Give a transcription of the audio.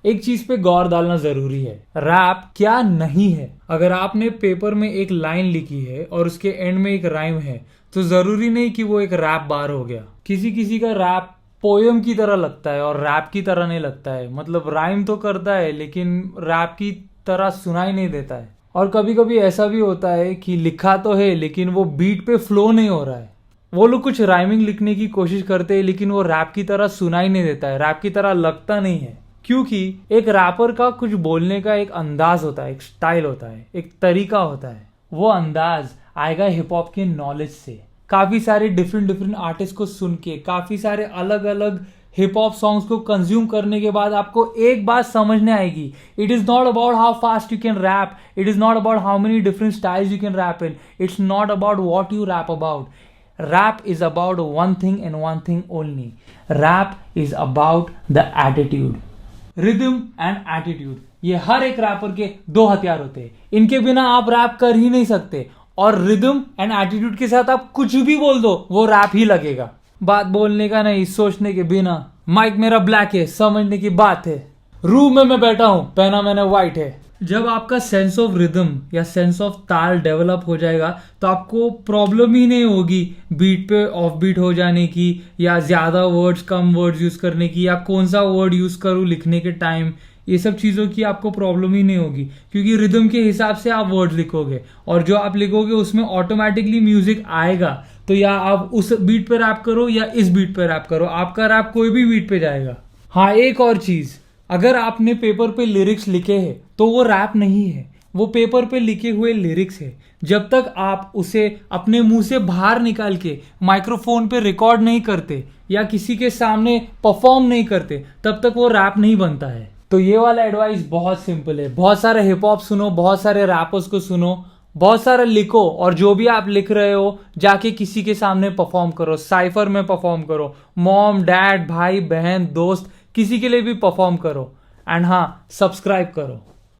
एक चीज पे गौर डालना जरूरी है, रैप क्या नहीं है। अगर आपने पेपर में एक लाइन लिखी है और उसके एंड में एक राइम है तो जरूरी नहीं कि वो एक रैप बार हो गया। किसी किसी का रैप पोयम की तरह लगता है और रैप की तरह नहीं लगता है, मतलब राइम तो करता है लेकिन रैप की तरह सुनाई नहीं देता है। और कभी कभी ऐसा भी होता है कि लिखा तो है लेकिन वो बीट पे फ्लो नहीं हो रहा है। वो लोग कुछ राइमिंग लिखने की कोशिश करते हैं लेकिन वो रैप की तरह सुनाई नहीं देता है, रैप की तरह लगता नहीं है। क्योंकि एक रैपर का कुछ बोलने का एक अंदाज होता है, एक स्टाइल होता है, एक तरीका होता है। वो अंदाज आएगा हिप हॉप के नॉलेज से। काफी सारे डिफरेंट आर्टिस्ट को सुन के, काफी सारे अलग अलग हिप हॉप सॉन्ग्स को कंज्यूम करने के बाद आपको एक बात समझने आएगी, it is not about how fast you can rap, it is not about how many different styles you can rap in, it's not about what you rap about. Rap is about one thing and one thing only. Rap is about the attitude. Rhythm and attitude. ये हर एक wrapper के दो हथियार होते हैं, इनके बिना आप रैप कर ही नहीं सकते। और रिदम एंड एटीट्यूड के साथ आप कुछ भी बोल दो वो रैप ही लगेगा। बात बोलने का नहीं, सोचने के बिना। माइक मेरा ब्लैक है, समझने की बात है। रूम में मैं बैठा हूं, पहना मैंने व्हाइट है। जब आपका सेंस ऑफ रिदम या सेंस ऑफ ताल डेवलप हो जाएगा तो आपको प्रॉब्लम ही नहीं होगी बीट पे ऑफ बीट हो जाने की, या ज्यादा वर्ड्स कम वर्ड्स यूज करने की, या कौन सा वर्ड यूज करूं लिखने के टाइम। ये सब चीजों की आपको प्रॉब्लम ही नहीं होगी क्योंकि रिदम के हिसाब से आप वर्ड लिखोगे और जो आप लिखोगे उसमें ऑटोमेटिकली म्यूजिक आएगा। तो या आप उस बीट पे रैप करो या इस बीट पे रैप करो, आपका रैप कोई भी बीट पे जाएगा। हाँ, एक और चीज, अगर आपने पेपर पे लिरिक्स लिखे हैं तो वो रैप नहीं है, वो पेपर पे लिखे हुए लिरिक्स है। जब तक आप उसे अपने मुंह से बाहर निकाल के माइक्रोफोन पे रिकॉर्ड नहीं करते या किसी के सामने परफॉर्म नहीं करते तब तक वो रैप नहीं बनता है। तो ये वाला एडवाइस बहुत सिंपल है, बहुत सारे हिप हॉप सुनो, बहुत सारे रैपर्स को सुनो, बहुत सारा लिखो और जो भी आप लिख रहे हो जाके किसी के सामने परफॉर्म करो, साइफर में परफॉर्म करो, मॉम डैड भाई बहन दोस्त किसी के लिए भी परफॉर्म करो। एंड हाँ, सब्सक्राइब करो।